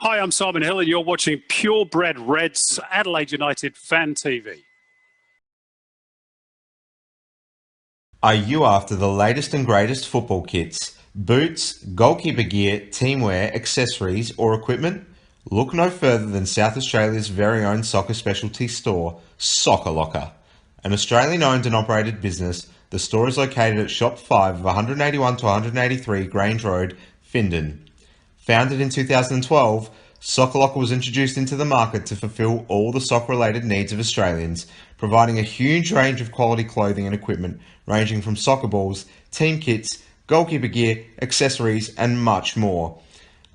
Hi, I'm Simon Hill and you're watching Purebred Reds Adelaide United Fan TV. Are you after the latest and greatest football kits, boots, goalkeeper gear, teamwear, accessories or equipment? Look no further than South Australia's very own soccer specialty store, Soccer Locker. An Australian owned and operated business, the store is located at Shop 5 of 181 to 183 Grange Road, Findon. Founded in 2012, Soccer Locker was introduced into the market to fulfill all the soccer-related needs of Australians, providing a huge range of quality clothing and equipment ranging from soccer balls, team kits, goalkeeper gear, accessories and much more.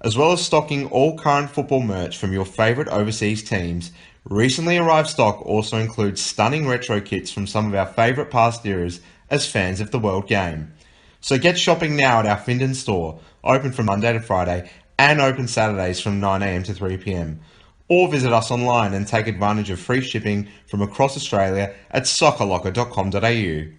As well as stocking all current football merch from your favourite overseas teams, recently arrived stock also includes stunning retro kits from some of our favourite past eras as fans of the World Game. So get shopping now at our Findon store, open from Monday to Friday and open Saturdays from 9am to 3pm. Or visit us online and take advantage of free shipping from across Australia at soccerlocker.com.au.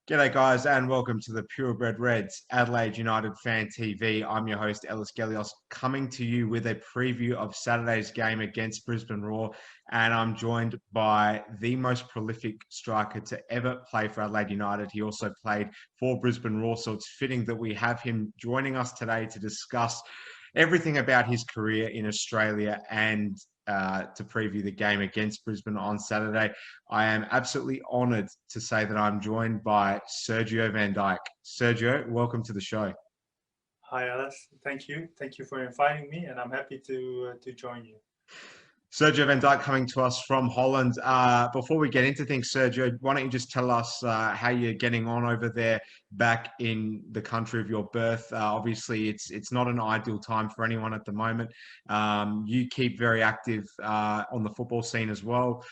G'day guys and welcome to the Purebred Reds Adelaide United Fan TV. I'm your host Ellis Gelios, coming to you with a preview of Saturday's game against Brisbane Roar, and I'm joined by the most prolific striker to ever play for Adelaide United. He also played for Brisbane Roar, so it's fitting that we have him joining us today to discuss everything about his career in Australia and to preview the game against Brisbane on Saturday. I am absolutely honoured to say that I'm joined by Sergio Van Dijk. Sergio, welcome to the show. Hi, Alice. Thank you. Thank you for inviting me, and I'm happy to join you. Sergio Van Dijk coming to us from Holland. Before we get into things, Sergio, why don't you just tell us how you're getting on over there back in the country of your birth? Obviously, it's not an ideal time for anyone at the moment. You keep very active on the football scene as well.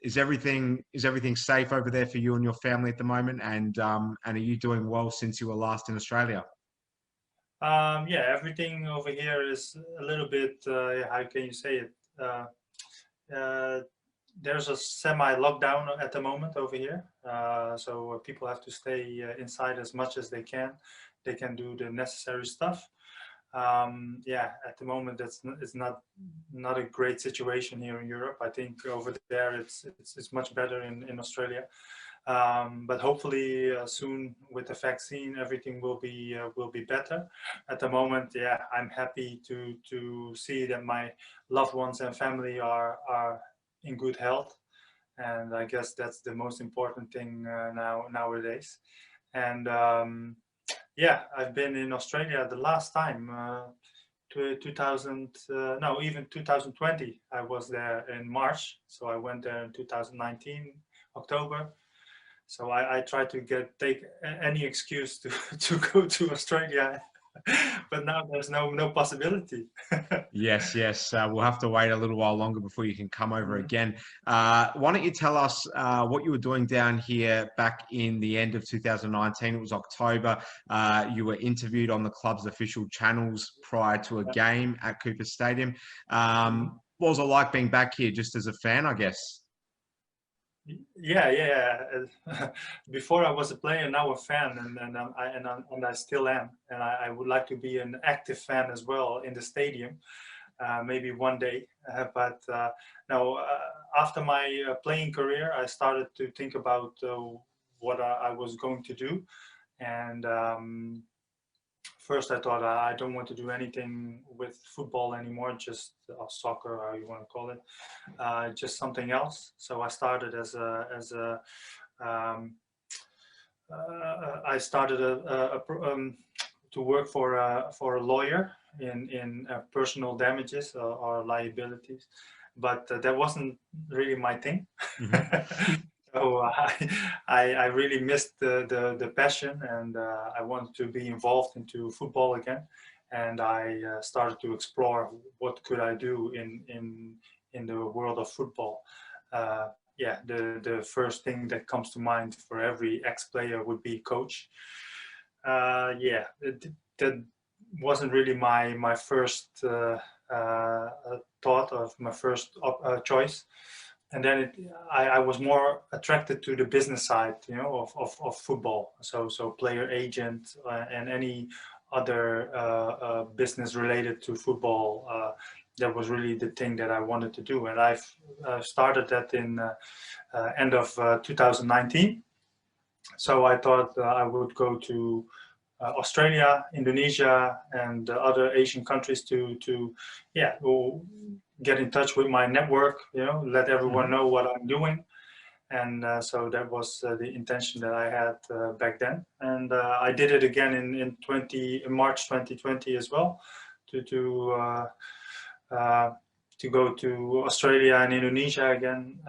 Is everything safe over there for you and your family at the moment? And are you doing well since you were last in Australia? Yeah, everything over here is a little bit, how can you say it? Uh, uh, there's a semi-lockdown at the moment over here. So people have to stay inside as much as they can. They can do the necessary stuff. Yeah, at the moment, it's not a great situation here in Europe. I think over there it's much better in Australia. But hopefully soon with the vaccine, everything will be better. At the moment, yeah, I'm happy to see that my loved ones and family are in good health, and I guess that's the most important thing nowadays. And yeah, I've been in Australia the last time. 2000 no, even 2020 I was there in March, so I went there in 2019 October. So I try to take any excuse to go to Australia, but now there's no possibility. Yes, yes. We'll have to wait a little while longer before you can come over again. Why don't you tell us what you were doing down here back in the end of 2019? It was October. You were interviewed on the club's official channels prior to a game at Cooper Stadium. What was it like being back here just as a fan, I guess? Yeah. Before I was a player, now a fan, and I still am, and I would like to be an active fan as well in the stadium, maybe one day. But no, after my playing career, I started to think about what I was going to do, and first I thought I don't want to do anything with football anymore, just soccer, or you want to call it, just something else. So I started I started to work for a lawyer in personal damages or liabilities, but that wasn't really my thing. Mm-hmm. So I really missed the passion, and I wanted to be involved into football again. And I started to explore what could I do in the world of football. Yeah, the first thing that comes to mind for every ex-player would be coach. Yeah, that wasn't really my first thought of my first choice. And then I was more attracted to the business side, you know, of football. So player agent and any other business related to football. That was really the thing that I wanted to do. And I've started that in end of 2019. So I thought I would go to Australia, Indonesia, and other Asian countries to get in touch with my network, you know, let everyone know what I'm doing. And so that was the intention that I had back then. And I did it again in March 2020 as well, to go to Australia and Indonesia again,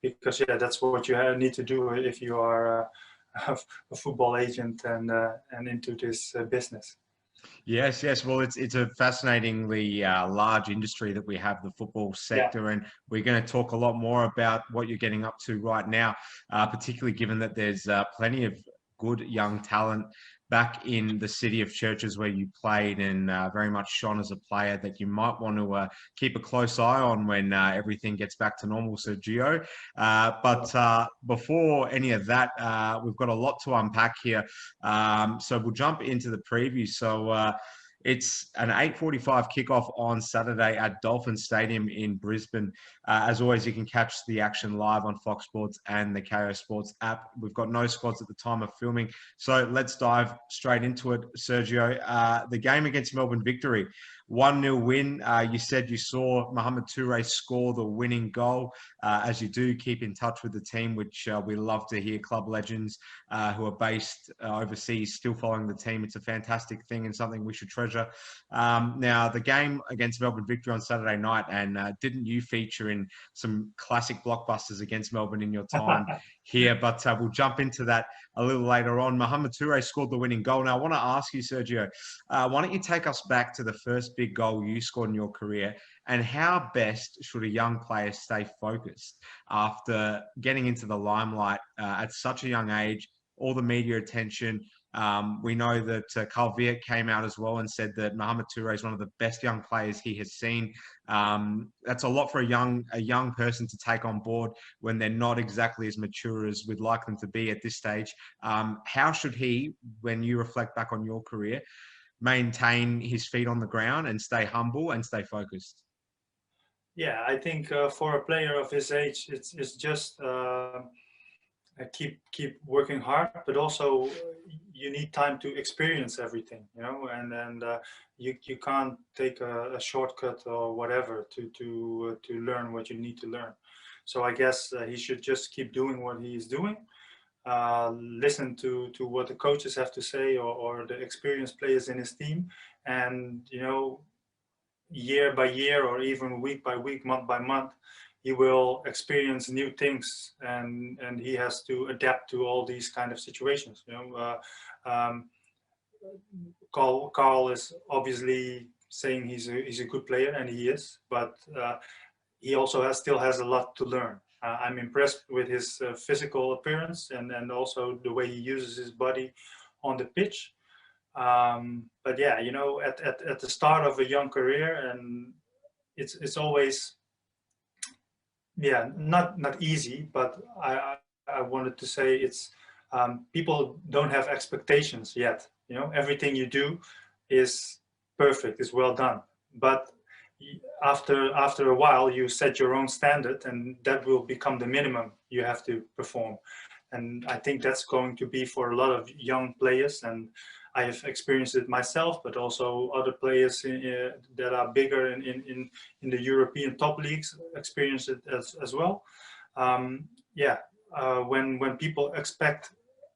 because yeah, that's what you need to do if you are a football agent and into this business. Yes, yes. Well, it's a fascinatingly large industry that we have, the football sector, and we're going to talk a lot more about what you're getting up to right now, particularly given that there's plenty of good young talent back in the city of Churches where you played and very much shone as a player that you might want to keep a close eye on when everything gets back to normal, Sergio. But before any of that, we've got a lot to unpack here. So we'll jump into the preview. So it's an 8:45 kickoff on Saturday at Dolphin Stadium in Brisbane. As always, you can catch the action live on Fox Sports and the KO Sports app. We've got no squads at the time of filming, so let's dive straight into it, Sergio. The game against Melbourne Victory. 1-0 win. You said you saw Mohamed Toure score the winning goal. As you do, keep in touch with the team, which we love to hear club legends who are based overseas still following the team. It's a fantastic thing and something we should treasure. Now, the game against Melbourne Victory on Saturday night, and didn't you feature in some classic blockbusters against Melbourne in your time here? But we'll jump into that a little later on. Mohamed Toure scored the winning goal. Now, I want to ask you, Sergio, why don't you take us back to the first big goal you scored in your career, and how best should a young player stay focused after getting into the limelight at such a young age, all the media attention? We know that Carl Viet came out as well and said that Mohamed Toure is one of the best young players he has seen. That's a lot for a young person to take on board when they're not exactly as mature as we'd like them to be at this stage. How should he, when you reflect back on your career, maintain his feet on the ground and stay humble and stay focused? Yeah, I think for a player of his age, it's just keep working hard, but also you need time to experience everything, and you can't take a shortcut or whatever to learn what you need to learn. So I guess he should just keep doing what he is doing. Listen to what the coaches have to say, or the experienced players in his team, and year by year, or even week by week, month by month, he will experience new things, and he has to adapt to all these kind of situations. Carl is obviously saying he's a good player, and he is, but he also still has a lot to learn. I'm impressed with his physical appearance and also the way he uses his body on the pitch. But yeah, at the start of a young career, and it's always, not easy, but I wanted to say it's people don't have expectations yet. Everything you do is perfect, is well done, but after a while you set your own standard, and that will become the minimum you have to perform. And I think that's going to be for a lot of young players, and I have experienced it myself, but also other players that are bigger in the European top leagues experience it as well. When people expect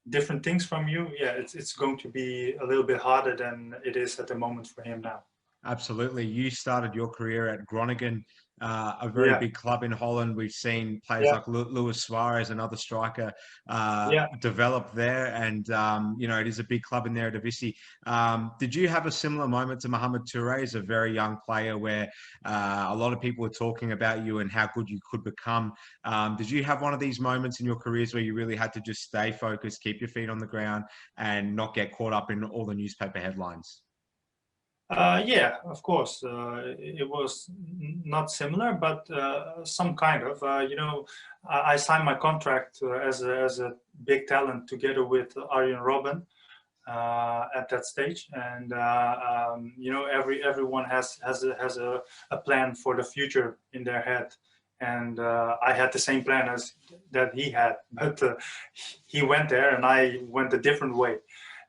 different things from you, it's going to be a little bit harder than it is at the moment for him now. Absolutely. You started your career at Groningen, a very big club in Holland. We've seen players like Luis Suarez, another striker, develop there. And, it is a big club in the Eredivisie. Did you have a similar moment to Mohamed Toure as a very young player where a lot of people were talking about you and how good you could become? Did you have one of these moments in your careers where you really had to just stay focused, keep your feet on the ground, and not get caught up in all the newspaper headlines? Of course. It was not similar, but some kind of. I signed my contract as a big talent together with Arjen Robben at that stage, and everyone has a plan for the future in their head, and I had the same plan as that he had, but he went there, and I went a different way.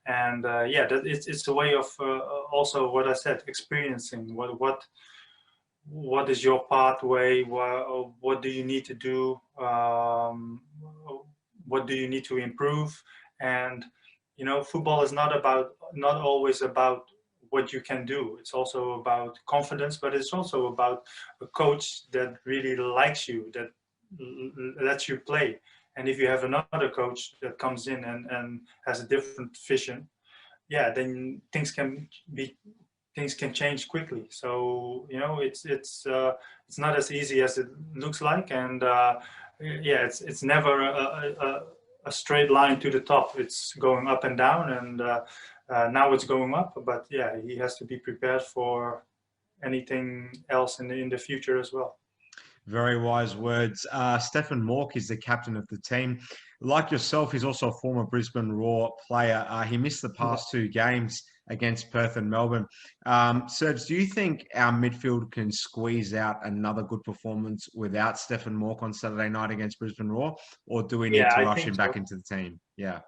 And it's a way of also what I said, experiencing what is your pathway, what do you need to do, what do you need to improve. And football is not always about what you can do. It's also about confidence, but it's also about a coach that really likes you, that lets you play. And if you have another coach that comes in and has a different vision, then things can change quickly. So it's not as easy as it looks like, and it's never a straight line to the top. It's going up and down, and now it's going up. But he has to be prepared for anything else in the future as well. Very wise words. Stefan Mork is the captain of the team. Like yourself, he's also a former Brisbane Roar player. He missed the past two games against Perth and Melbourne. Serge, do you think our midfield can squeeze out another good performance without Stefan Mork on Saturday night against Brisbane Roar? Or do we need to rush him back into the team? Yeah.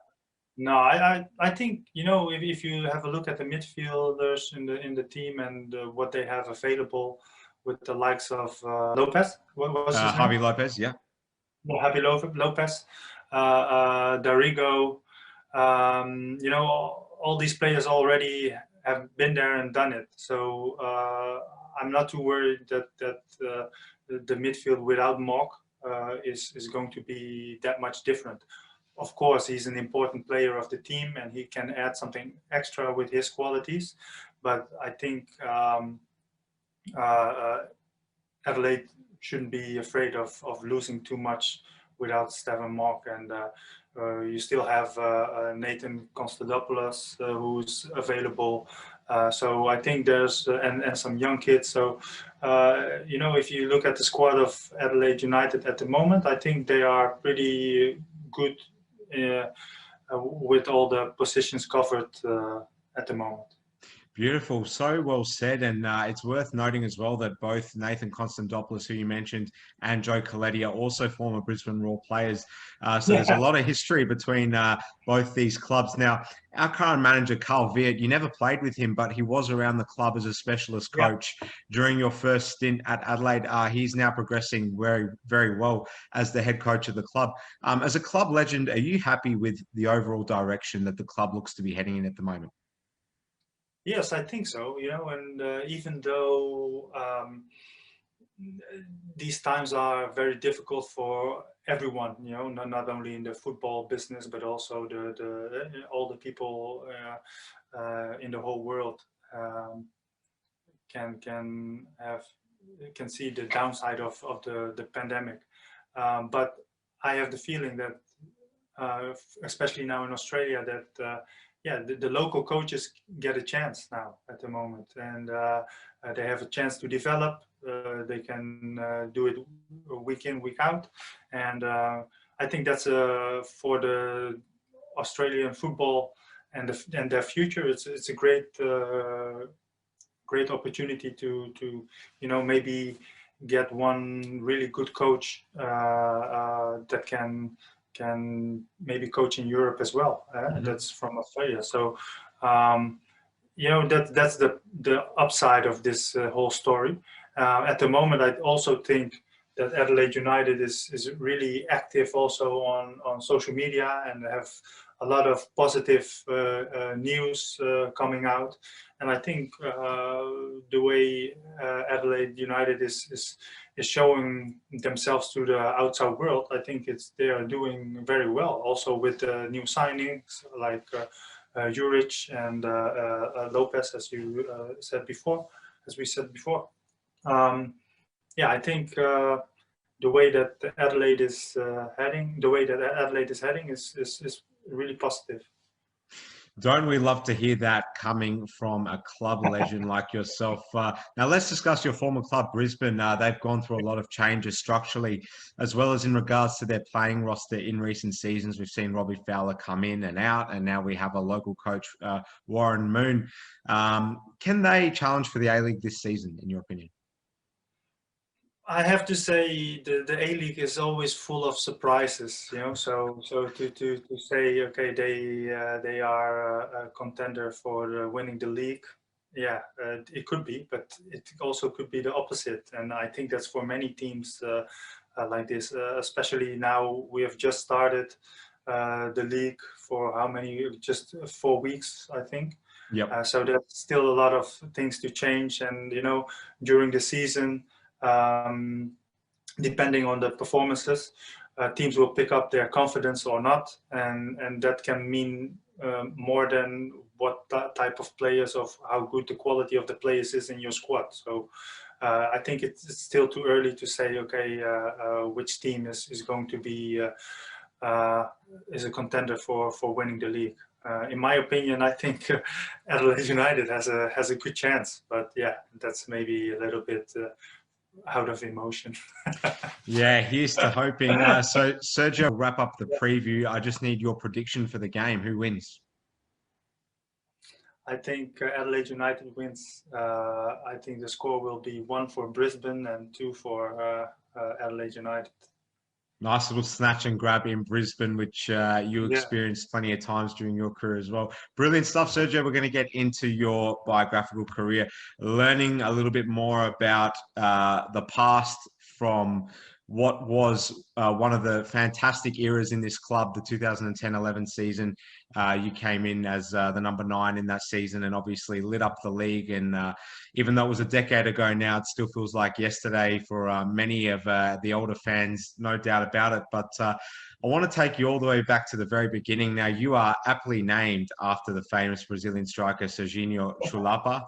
No, I think, if you have a look at the midfielders in the team and what they have available with the likes of Lopez, what was his name? Javi Lopez, yeah. Well, Javi Lopez, Darigo, all these players already have been there and done it. So I'm not too worried that the midfield without Mok is going to be that much different. Of course, he's an important player of the team and he can add something extra with his qualities. But I think Adelaide shouldn't be afraid of losing too much without Stefan Mok. And you still have Nathan Constantopoulos who's available. So I think there's and some young kids. So if you look at the squad of Adelaide United at the moment, I think they are pretty good with all the positions covered at the moment. Beautiful, so well said, and it's worth noting as well that both Nathan Constantopoulos, who you mentioned, and Joe Coletti are also former Brisbane Roar players. So there's a lot of history between both these clubs. Now, our current manager, Carl Viet, you never played with him, but he was around the club as a specialist coach during your first stint at Adelaide. He's now progressing very, very well as the head coach of the club. As a club legend, are you happy with the overall direction that the club looks to be heading in at the moment? Yes, I think so. And even though these times are very difficult for everyone, not only in the football business, but also all the people in the whole world can see the downside of the pandemic. But I have the feeling that, especially now in Australia, that the local coaches get a chance now at the moment, and they have a chance to develop. They can do it week in, week out, and I think that's for the Australian football and their future. It's a great opportunity to maybe get one really good coach that can maybe coach in Europe as well. That's from Australia. So that's the upside of this whole story. At the moment, I also think that Adelaide United is really active also on social media and have a lot of positive news coming out. And I think the way Adelaide United is showing themselves to the outside world, I think they are doing very well. Also with the new signings like Juric and Lopez, as we said before. I think the way that Adelaide is heading is really positive. Don't we love to hear that coming from a club legend like yourself? Now, let's discuss your former club, Brisbane. They've gone through a lot of changes structurally, as well as in regards to their playing roster in recent seasons. We've seen Robbie Fowler come in and out, and now we have a local coach, Warren Moon. Can they challenge for the A-League this season, in your opinion? I have to say the A-League is always full of surprises, So to say okay, they are a contender for winning the league, it could be, but it also could be the opposite. And I think that's for many teams like this, especially now we have just started the league for how many? Just 4 weeks, I think. Yep. So there's still a lot of things to change, and during the season. Depending on the performances, teams will pick up their confidence or not, and that can mean more than what type of players, of how good the quality of the players is in your squad. So I think it's still too early to say, okay, which team is going to be is a contender for winning the league. In my opinion, I think Adelaide United has a good chance, but that's maybe a little bit out of emotion. Here's to hoping. So Sergio, wrap up the preview. I just need your prediction for the game. Who wins? I think Adelaide United wins. I think the score will be 1 for Brisbane and 2 for Adelaide United. Nice little snatch and grab in Brisbane, which you Yeah. experienced plenty of times during your career as well. Brilliant stuff, Sergio. We're going to get into your biographical career, learning a little bit more about the past from what was one of the fantastic eras in this club, the 2010-11 season. You came in as the number 9 in that season and obviously lit up the league. And even though it was a decade ago now, it still feels like yesterday for many of the older fans, no doubt about it. But I want to take you all the way back to the very beginning. Now, you are aptly named after the famous Brazilian striker Serginho Chulapa.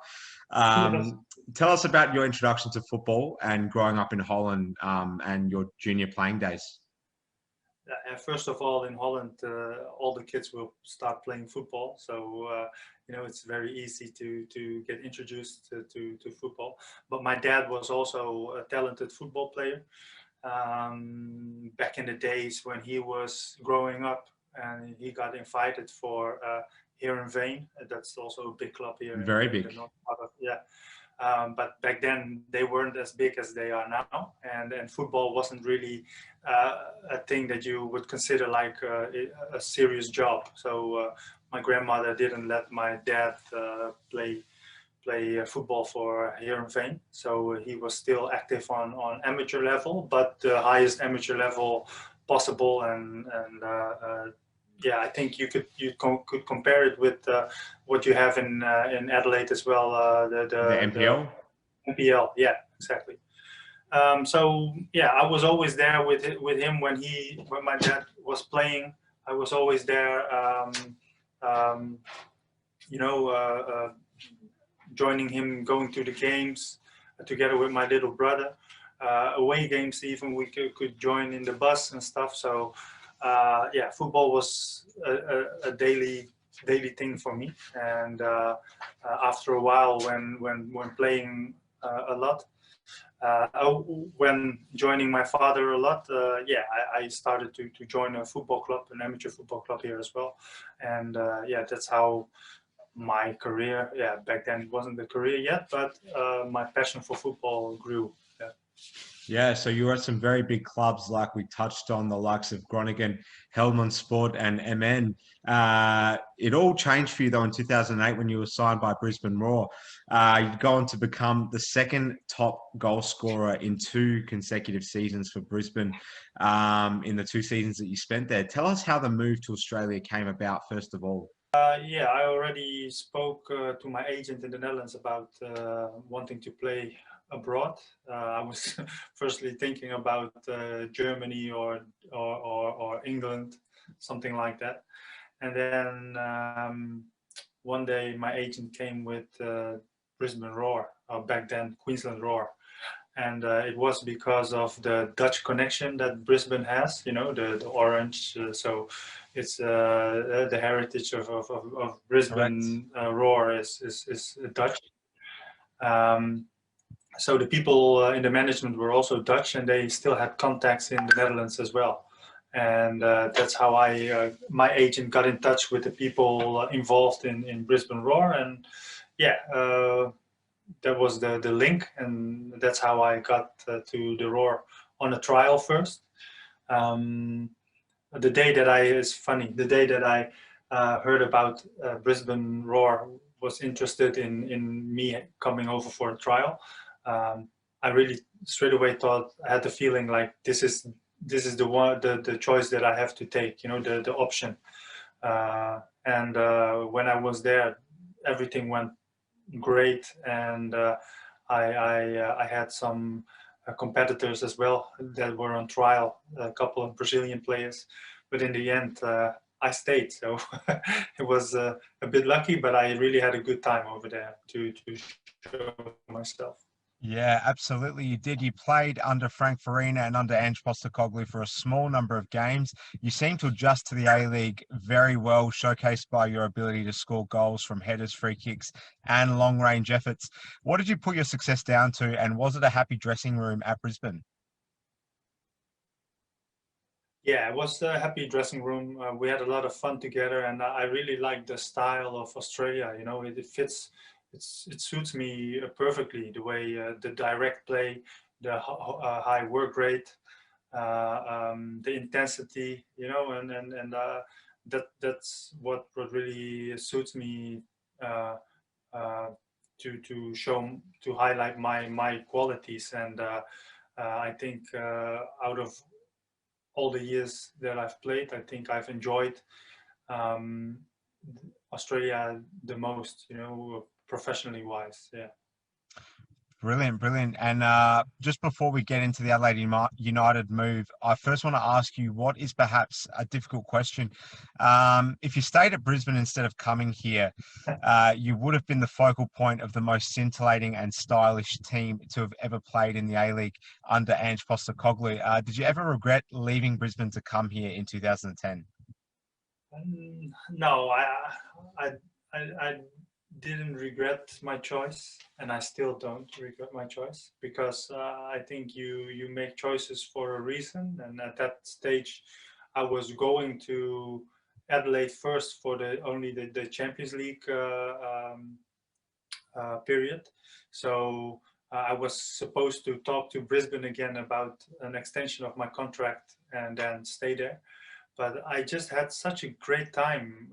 Yes. Tell us about your introduction to football and growing up in Holland and your junior playing days. First of all, in Holland, all the kids will start playing football. So, it's very easy to get introduced to football. But my dad was also a talented football player. Back in the days when he was growing up, and he got invited for Heerenveen. That's also a big club here Very in big. the north part of, yeah. But back then they weren't as big as they are now, and football wasn't really a thing that you would consider like a serious job. So my grandmother didn't let my dad play football for Heerenveen. So he was still active on amateur level, but the highest amateur level possible. And yeah, I think you could compare it with what you have in Adelaide as well. The NPL? The NPL, yeah, exactly. So yeah, I was always there with him when my dad was playing. I was always there. Joining him, going to the games together with my little brother. Away games even we could join in the bus and stuff. So yeah, football was a daily thing for me. And after a while, when playing a lot, when joining my father a lot, yeah, I started to join a football club, an amateur football club here as well. And yeah, that's how my career, yeah, back then it wasn't the career yet, but my passion for football grew. Yeah. Yeah, so you were at some very big clubs like we touched on, the likes of Groningen, Helmond Sport and Emmen. It all changed for you though in 2008 when you were signed by Brisbane Roar. You'd go on to become the second top goal scorer in 2 consecutive seasons for Brisbane in the 2 seasons that you spent there. Tell us how the move to Australia came about first of all. Yeah, I already spoke to my agent in the Netherlands about wanting to play abroad. I was firstly thinking about Germany or England, something like that. And then one day my agent came with Brisbane Roar, back then Queensland Roar. And it was because of the Dutch connection that Brisbane has, the orange. So it's the heritage of Brisbane Roar is Dutch. So the people in the management were also Dutch, and they still had contacts in the Netherlands as well. And that's how my agent got in touch with the people involved in Brisbane Roar. And yeah, that was the link, and that's how I got to the Roar on a trial first. The day that I heard about Brisbane Roar was interested in me coming over for a trial. I really straight away thought, I had the feeling like this is the choice that I have to take, the option. And when I was there, everything went great, and I had some competitors as well that were on trial, a couple of Brazilian players, but in the end I stayed. So it was a bit lucky, but I really had a good time over there to show myself. Yeah, absolutely. You did. You played under Frank Farina and under Ange Postecoglou for a small number of games. You seemed to adjust to the A-League very well, showcased by your ability to score goals from headers, free kicks, and long-range efforts. What did you put your success down to, and was it a happy dressing room at Brisbane? Yeah, it was a happy dressing room. We had a lot of fun together, and I really liked the style of Australia. It fits. It suits me perfectly, the way the direct play, the high work rate, the intensity, that's what really suits me to highlight my qualities. And I think out of all the years that I've played, I think I've enjoyed Australia the most, professionally wise. Yeah. Brilliant, brilliant. And just before we get into the Adelaide United move, I first want to ask you what is perhaps a difficult question. If you stayed at Brisbane instead of coming here, you would have been the focal point of the most scintillating and stylish team to have ever played in the A-League under Ange Postecoglou. Did you ever regret leaving Brisbane to come here in 2010? No, I didn't regret my choice, and I still don't regret my choice, because I think you make choices for a reason. And at that stage, I was going to Adelaide first for the Champions League period. So I was supposed to talk to Brisbane again about an extension of my contract and then stay there. But I just had such a great time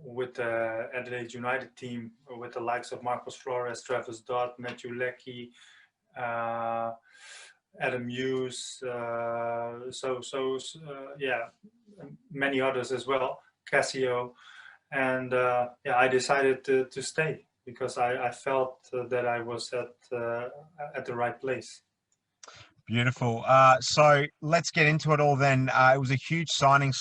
with the Adelaide United team, with the likes of Marcos Flores, Travis Dodd, Matthew Leckie, Adam Hughes, many others as well, Casio. And I decided to stay because I felt that I was at the right place. Beautiful. So let's get into it all then. It was a huge signing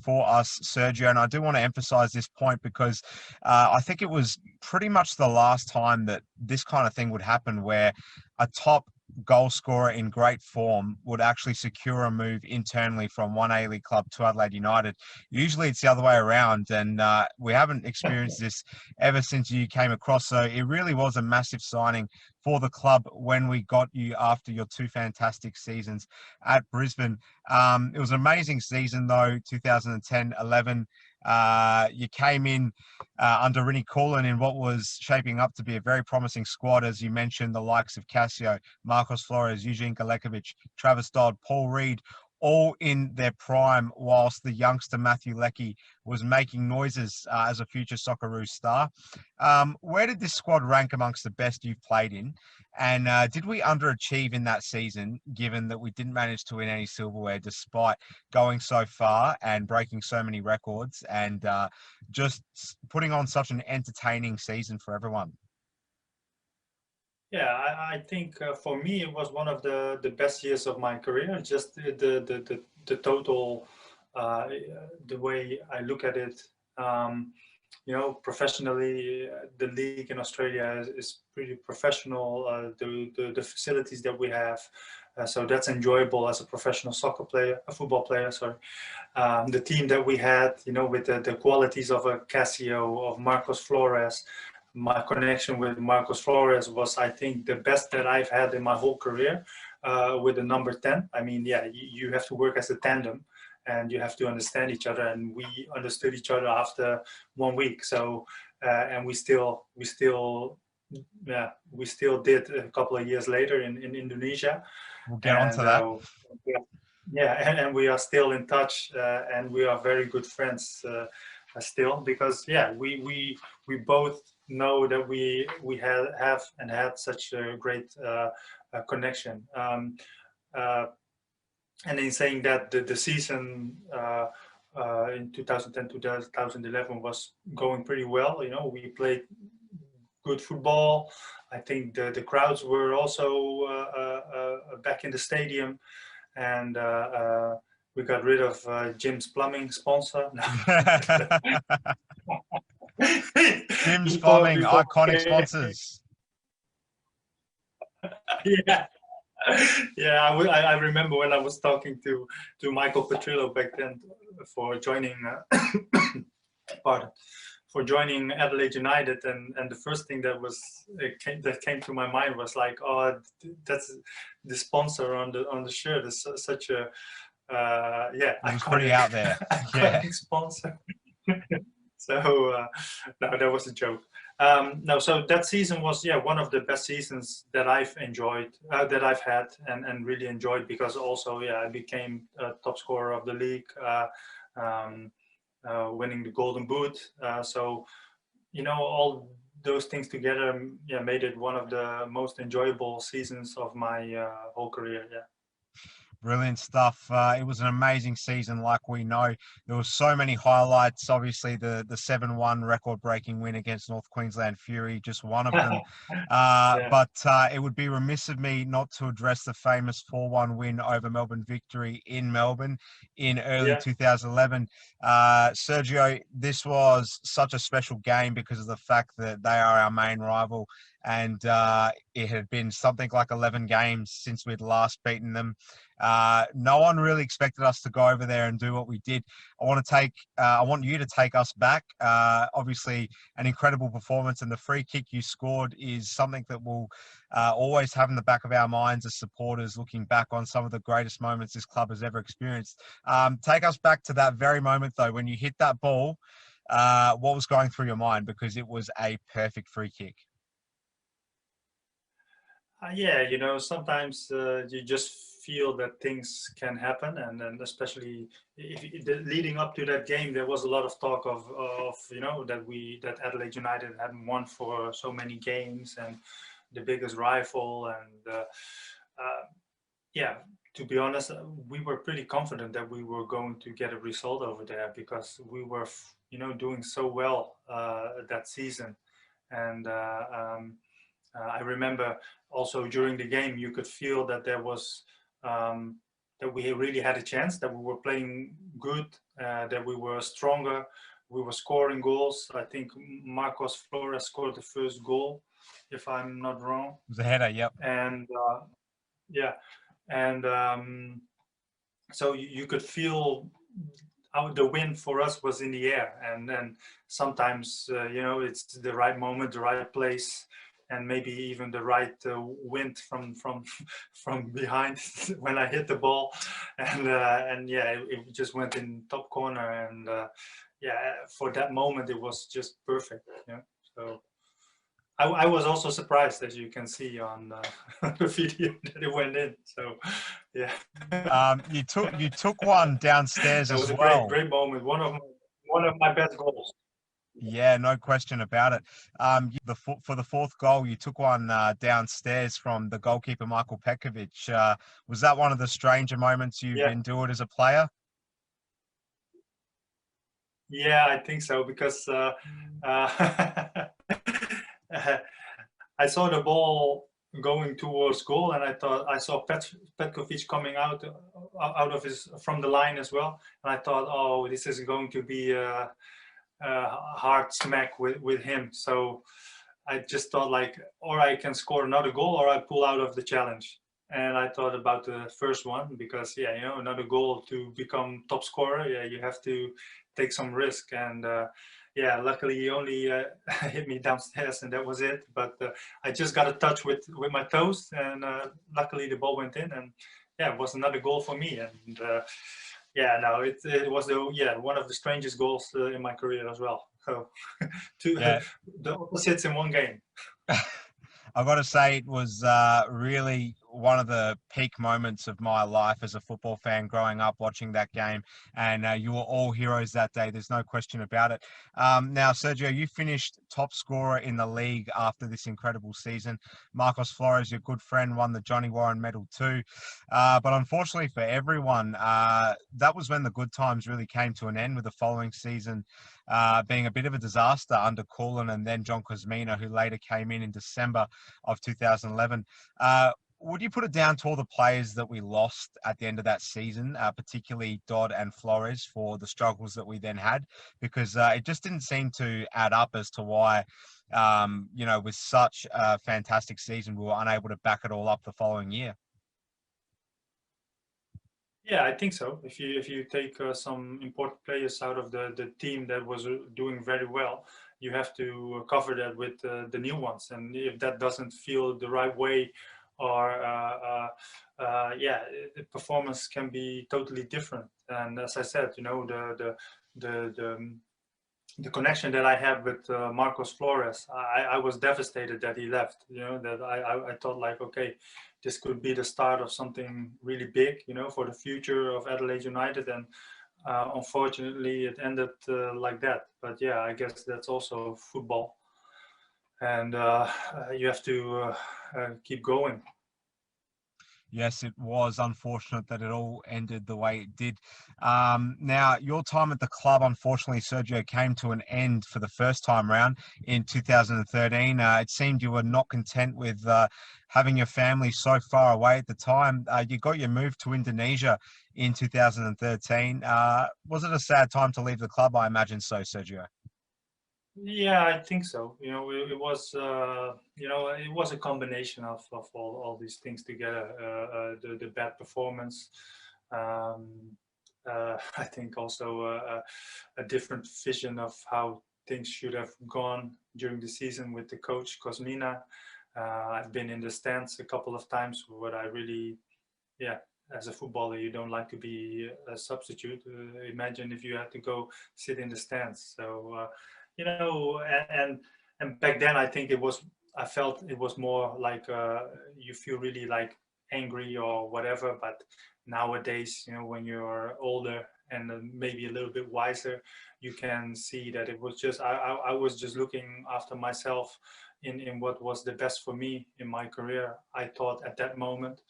for us, Sergio, and I do want to emphasize this point because I think it was pretty much the last time that this kind of thing would happen, where a top goal scorer in great form would actually secure a move internally from one A-League club to Adelaide United. Usually it's the other way around, and we haven't experienced this ever since you came across. So it really was a massive signing for the club when we got you after your two fantastic seasons at Brisbane. It was an amazing season though, 2010-11. You came in under Rinnie Coolin in what was shaping up to be a very promising squad, as you mentioned, the likes of Casio, Marcos Flores, Eugene Galekovic, Travis Dodd, Paul Reed, all in their prime, whilst the youngster Matthew Leckie was making noises as a future Socceroos star. Where did this squad rank amongst the best you've played in? And did we underachieve in that season, given that we didn't manage to win any silverware despite going so far and breaking so many records and just putting on such an entertaining season for everyone? Yeah, I think for me it was one of the best years of my career. Just the total, the way I look at it. Professionally, the league in Australia is pretty professional. The facilities that we have, so that's enjoyable as a professional football player. Sorry, the team that we had, with the qualities of a Casio, of Marcos Flores. My connection with Marcos Flores was, I think, the best that I've had in my whole career with the number 10. I mean, yeah, you have to work as a tandem and you have to understand each other. And we understood each other after 1 week. So, and we still did a couple of years later in Indonesia. We'll get onto that. And we are still in touch and we are very good friends still, because we both know that we have had such a great connection. And in saying that, the season in 2010-2011 was going pretty well. We played good football. I think the crowds were also back in the stadium, and we got rid of Jim's plumbing sponsor. Jim's Plumbing, iconic sponsors. I remember when I was talking to Michael Petrillo back then for joining Adelaide United, and the first thing that came to my mind was like, oh, that's the sponsor on the shirt is such a it was pretty out there. Iconic sponsor. So no, that was a joke. No, so that season was one of the best seasons that I've enjoyed, that I've had, and really enjoyed, because also I became top scorer of the league, um, winning the Golden Boot. So all those things together, made it one of the most enjoyable seasons of my whole career. Yeah. Brilliant stuff. It was an amazing season, like we know. There were so many highlights. Obviously, the 7-1 record-breaking win against North Queensland Fury, just one of them. Yeah. But it would be remiss of me not to address the famous 4-1 win over Melbourne Victory in Melbourne in early 2011. Sergio, this was such a special game because of the fact that they are our main rival, and it had been something like 11 games since we'd last beaten them. No one really expected us to go over there and do what we did. I want you to take us back. Obviously, an incredible performance, and the free kick you scored is something that we'll always have in the back of our minds as supporters, looking back on some of the greatest moments this club has ever experienced. Take us back to that very moment, though, when you hit that ball. What was going through your mind, because it was a perfect free kick? Sometimes you just feel that things can happen, and then especially leading up to that game, there was a lot of talk of that Adelaide United hadn't won for so many games, and the biggest rival, and to be honest, we were pretty confident that we were going to get a result over there, because we were doing so well that season. And I remember also during the game, you could feel that there was that we really had a chance, that we were playing good, that we were stronger, we were scoring goals. I think Marcos Flores scored the first goal, if I'm not wrong. It was a header, yep. And so you could feel how the win for us was in the air, and then sometimes it's the right moment, the right place, and maybe even the right wind from behind when I hit the ball, and it just went in top corner, and for that moment it was just perfect. So I was also surprised, as you can see on the video, that it went in. So yeah. You took one downstairs as well. It was a great moment. One of my best goals. Yeah, no question about it. For the fourth goal, you took one downstairs from the goalkeeper, Michael Petkovic. Was that one of the stranger moments you've endured as a player? Yeah, I think so, because I saw the ball going towards goal, and I saw Petkovic coming out of from the line as well, and I thought, oh, this is going to be a hard smack with him. So I just thought, like, or I can score another goal, or I pull out of the challenge. And I thought about the first one, because another goal to become top scorer, you have to take some risk. And luckily he only hit me downstairs, and that was it. But I just got a touch with my toes, and luckily the ball went in, and it was another goal for me. And it was one of the strangest goals in my career as well. So the opposites in one game. I've got to say, it was really one of the peak moments of my life as a football fan growing up, watching that game. And you were all heroes that day. There's no question about it. Now, Sergio, you finished top scorer in the league after this incredible season. Marcos Flores, your good friend, won the Johnny Warren medal too. But unfortunately for everyone, that was when the good times really came to an end, with the following season being a bit of a disaster under Coolin and then John Cosmina, who later came in December of 2011. Would you put it down to all the players that we lost at the end of that season, particularly Dodd and Flores, for the struggles that we then had? Because it just didn't seem to add up as to why, with such a fantastic season, we were unable to back it all up the following year. Yeah, I think so. If you take some important players out of the team that was doing very well, you have to cover that with the new ones. And if that doesn't feel the right way, or the performance can be totally different. And as I said, the connection that I had with Marcos Flores, I was devastated that he left. You know, that I thought like, okay, this could be the start of something really big, you know, for the future of Adelaide United. And unfortunately, it ended like that. But yeah, I guess that's also football, and you have to keep going. Yes, it was unfortunate that it all ended the way it did. Now, your time at the club, unfortunately, Sergio, came to an end for the first time round in 2013. It seemed you were not content with having your family so far away at the time. You got your move to Indonesia in 2013. Was it a sad time to leave the club? I imagine so, Sergio. Yeah, I think so. You know, it was, you know, it was a combination of all these things together. The bad performance, um, I think also a different vision of how things should have gone during the season with the coach Cosmina. I've been in the stands a couple of times, but I really, yeah, as a footballer, you don't like to be a substitute. Imagine if you had to go sit in the stands. So, you know, and back then, I think it was, I felt it was more like you feel really like angry or whatever. But nowadays, you know, when you're older and maybe a little bit wiser, you can see that it was just, I was just looking after myself in what was the best for me in my career. I thought at that moment,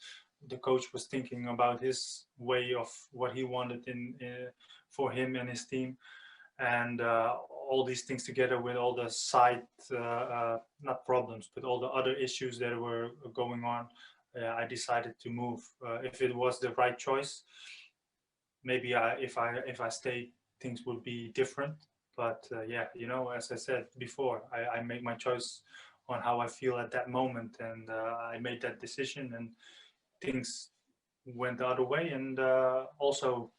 the coach was thinking about his way of what he wanted in for him and his team, and all these things together with all the side not problems but all the other issues that were going on, I decided to move. If it was the right choice, maybe if I stayed, things would be different. But yeah, you know, as I said before, I make my choice on how I feel at that moment, and I made that decision, and things went the other way, and also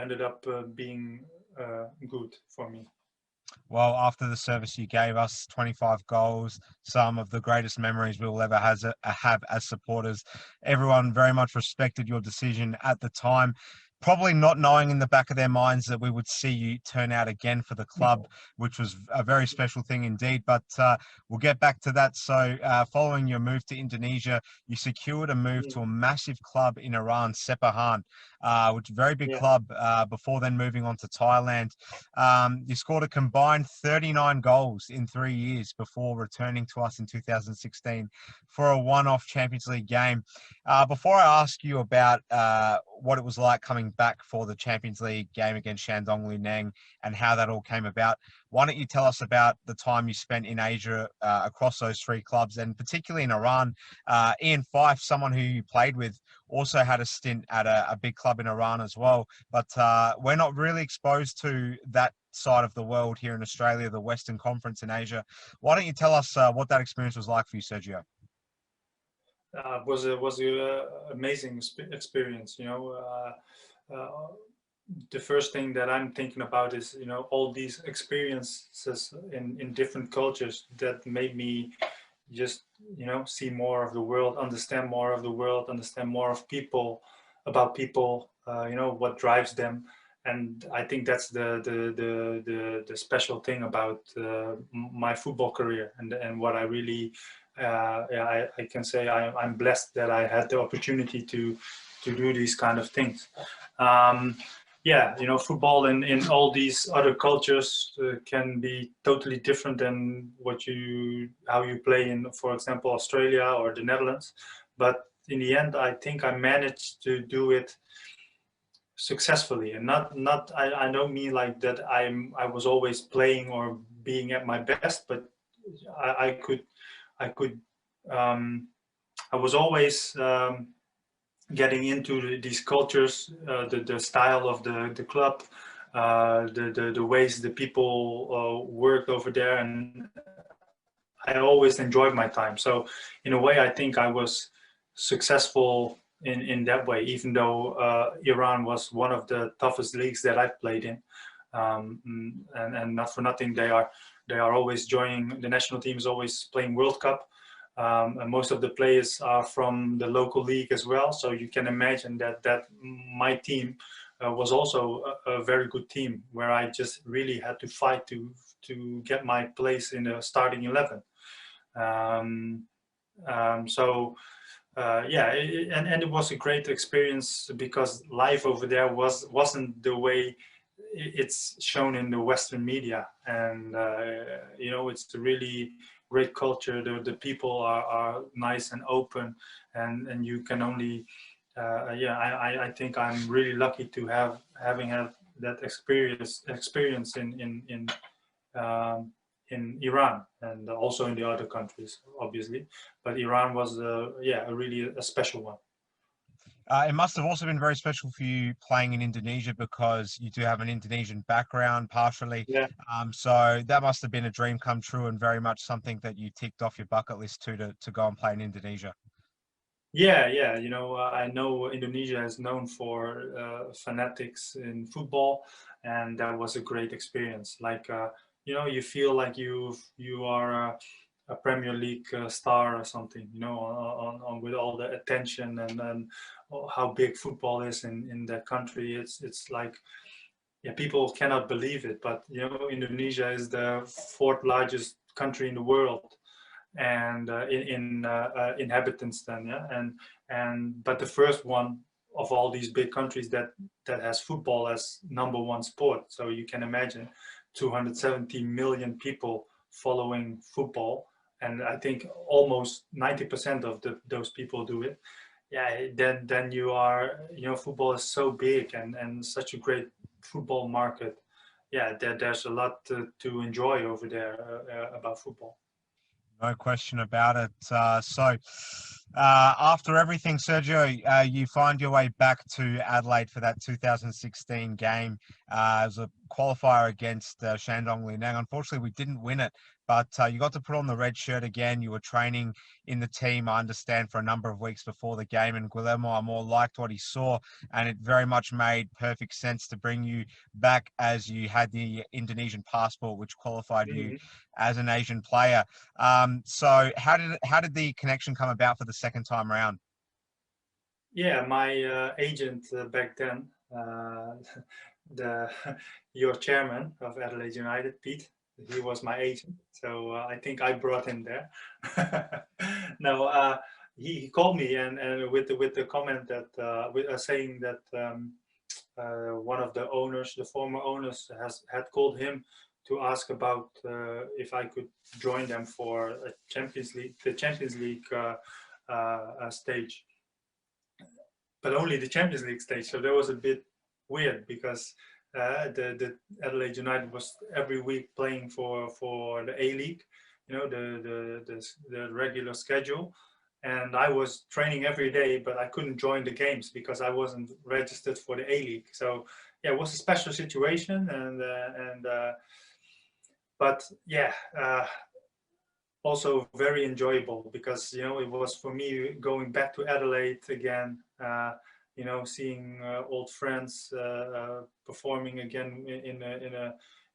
ended up being good for me. Well, after the service you gave us, 25 goals, some of the greatest memories we'll ever have as supporters. Everyone very much respected your decision at the time, probably not knowing in the back of their minds that we would see you turn out again for the club, which was a very special thing indeed. But we'll get back to that. So following your move to Indonesia, you secured a move to a massive club in Iran, Sepahan, which is a very big Yeah. club before then moving on to Thailand. You scored a combined 39 goals in 3 years before returning to us in 2016 for a one-off Champions League game. Before I ask you about what it was like coming back for the Champions League game against Shandong Luneng and how that all came about, why don't you tell us about the time you spent in Asia across those three clubs, and particularly in Iran? Ian Fife, someone who you played with, also had a stint at a big club in Iran as well. But we're not really exposed to that side of the world here in Australia, the Western Conference in Asia. Why don't you tell us what that experience was like for you, Sergio? Was a amazing experience. You know, the first thing that I'm thinking about is, you know, all these experiences in different cultures that made me just, you know, see more of the world, understand more of the world, understand more of people, about people, you know, what drives them. And I think that's the special thing about my football career, and what I really, yeah, I can say I'm blessed that I had the opportunity to do these kind of things. Yeah, you know, football in all these other cultures can be totally different than how you play in, for example, Australia or the Netherlands. But in the end, I think I managed to do it successfully, and not I don't mean like that I was always playing or being at my best, but I could I was always getting into these cultures, the style of the club, the ways the people worked over there, and I always enjoyed my time. So in a way, I think I was successful in that way, even though Iran was one of the toughest leagues that I've played in. And not for nothing, they are always joining. The national team is always playing World Cup. And most of the players are from the local league as well. So you can imagine that my team was also a very good team where I just really had to fight to get my place in the starting 11. And it was a great experience because life over there wasn't the way it's shown in the Western media, and it's a really great culture. The people are nice and open, and you can only I think I'm really lucky to having had that experience in Iran and also in the other countries, obviously. But Iran was a really a special one. It must have also been very special for you playing in Indonesia because you do have an Indonesian background partially. Yeah. So that must have been a dream come true and very much something that you ticked off your bucket list to go and play in Indonesia. Yeah. I know Indonesia is known for fanatics in football, and that was a great experience. Like, you feel like you are a Premier League star or something, on with all the attention and how big football is in that country. It's like, people cannot believe it, but Indonesia is the fourth largest country in the world, and in inhabitants then, but the first one of all these big countries that has football as number one sport. So you can imagine 270 million people following football, and I think almost 90% of those people do it. Then you are, football is so big and such a great football market. There's a lot to enjoy over there about football. No question about it. After everything, Sergio, you find your way back to Adelaide for that 2016 game as a qualifier against Shandong Luneng. Unfortunately, we didn't win it, but you got to put on the red shirt again. You were training in the team, I understand, for a number of weeks before the game, and Guillermo Amor liked what he saw, and it very much made perfect sense to bring you back as you had the Indonesian passport, which qualified you as an Asian player. So how did the connection come about for the second time around? Yeah, my agent back then, your chairman of Adelaide United, Piet, he was my agent. So I think I brought him there. No, he called me and with the comment that saying that one of the owners, the former owners, had called him to ask about if I could join them for the Champions League stage, but only the Champions League stage. So that was a bit weird because the Adelaide United was every week playing for the A League, the regular schedule, and I was training every day, but I couldn't join the games because I wasn't registered for the A League. So it was a special situation, but also very enjoyable because it was for me going back to Adelaide again. Seeing old friends performing again in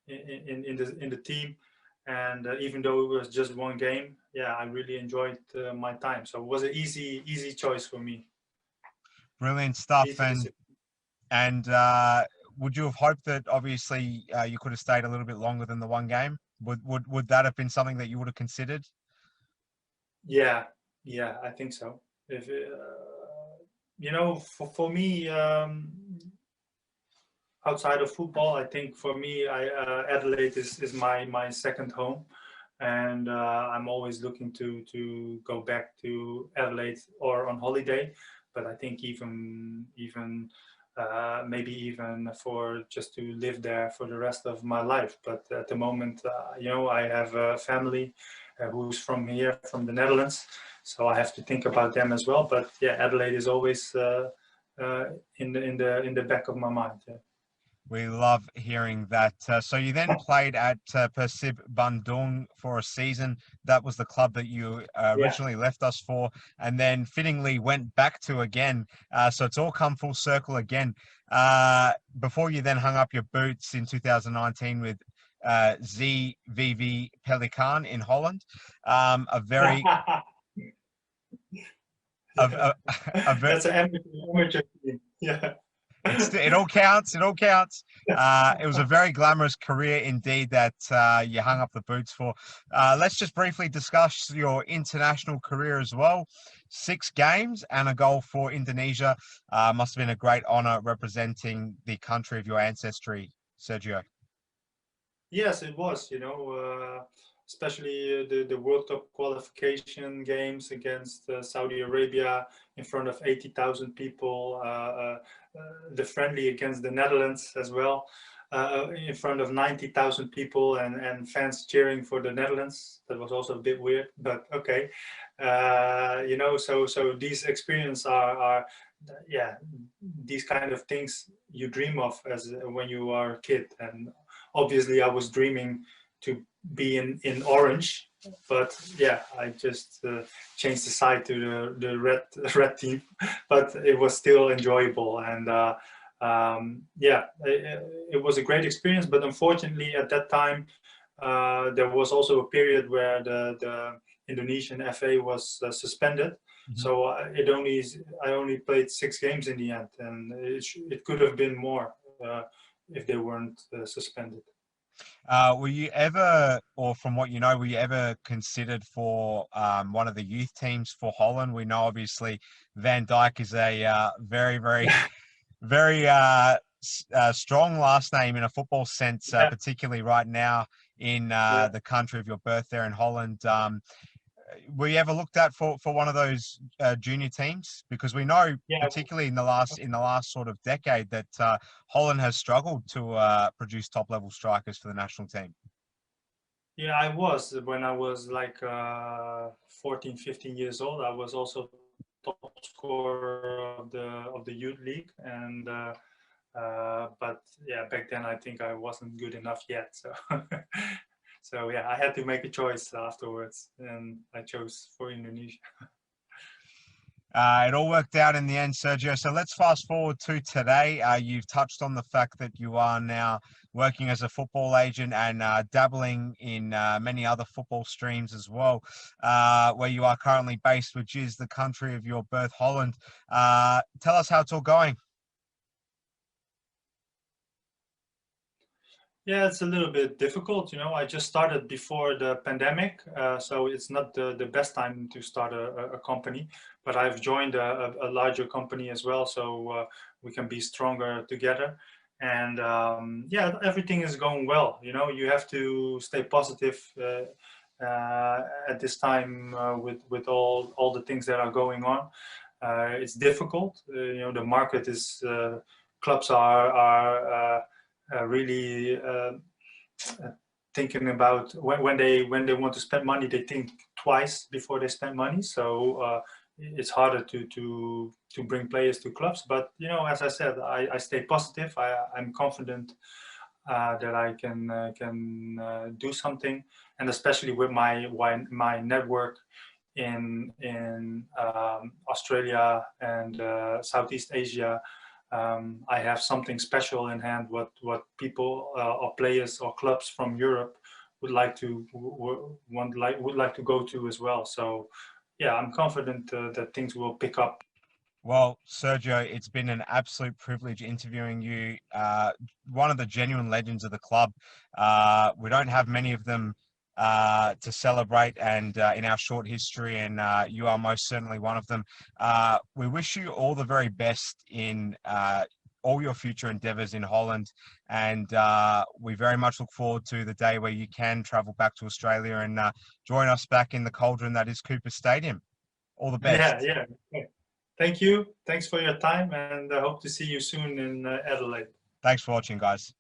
the team, and even though it was just one game, I really enjoyed my time. So it was an easy choice for me. Brilliant stuff. And would you have hoped that obviously you could have stayed a little bit longer than the one game? Would that have been something that you would have considered? Yeah, I think so. If for me, outside of football, I think for me, Adelaide is my second home, and I'm always looking to go back to Adelaide or on holiday. But I think even maybe even for just to live there for the rest of my life. But at the moment, I have a family who's from here, from the Netherlands, so I have to think about them as well. But Adelaide is always in the back of my mind. Yeah. We love hearing that. So you then played at Persib Bandung for a season. That was the club that you originally left us for, and then fittingly went back to again. So it's all come full circle again. Before you then hung up your boots in 2019 with ZVV Pelican in Holland. A very... That's an amateur team. Yeah. It all counts. It all counts. It was a very glamorous career indeed that you hung up the boots for. Let's just briefly discuss your international career as well. 6 games and a goal for Indonesia. Must have been a great honor representing the country of your ancestry, Sergio. Yes, it was. Especially the World Cup qualification games against Saudi Arabia in front of 80,000 people, the friendly against the Netherlands as well, in front of 90,000 people and fans cheering for the Netherlands. That was also a bit weird, but okay. So these experiences are these kind of things you dream of as when you are a kid. And obviously I was dreaming to be in orange, but yeah, I just changed the side to the red team, but it was still enjoyable. And it was a great experience, but unfortunately at that time there was also a period where the Indonesian FA was suspended. Mm-hmm. So I only played 6 games in the end, and it could have been more if they weren't suspended. Were you ever, or from what you know, were you ever considered for one of the youth teams for Holland? We know obviously Van Dijk is a very, very, very strong last name in a football sense, particularly right now in the country of your birth there in Holland. Were you ever looked at for one of those junior teams? Because we know, particularly in the last sort of decade, that Holland has struggled to produce top level strikers for the national team. Yeah, I was when I was like 14, 15 years old. I was also top scorer of the youth league, and but yeah, back then I think I wasn't good enough yet. So. So yeah, I had to make a choice afterwards, and I chose for Indonesia. It all worked out in the end, Sergio. So let's fast forward to today. You've touched on the fact that you are now working as a football agent and dabbling in many other football streams as well, where you are currently based, which is the country of your birth, Holland. Tell us how it's all going. Yeah, it's a little bit difficult. I just started before the pandemic, so it's not the best time to start a company, but I've joined a larger company as well, so we can be stronger together. And everything is going well. You have to stay positive at this time with all the things that are going on. It's difficult. The market is, clubs are really thinking about when they want to spend money, they think twice before they spend money. So it's harder to bring players to clubs. But as I said, I stay positive. I'm confident that I can do something, and especially with my network in Australia and Southeast Asia. I have something special in hand what people or players or clubs from Europe would like to go to as well. So yeah, I'm confident that things will pick up. Well, Sergio, it's been an absolute privilege interviewing you. One of the genuine legends of the club. We don't have many of them to celebrate, and in our short history, and you are most certainly one of them. We wish you all the very best in all your future endeavours in Holland, and we very much look forward to the day where you can travel back to Australia and join us back in the cauldron that is Cooper Stadium. All the best. Yeah. Thank you. Thanks for your time, and I hope to see you soon in Adelaide. Thanks for watching, guys.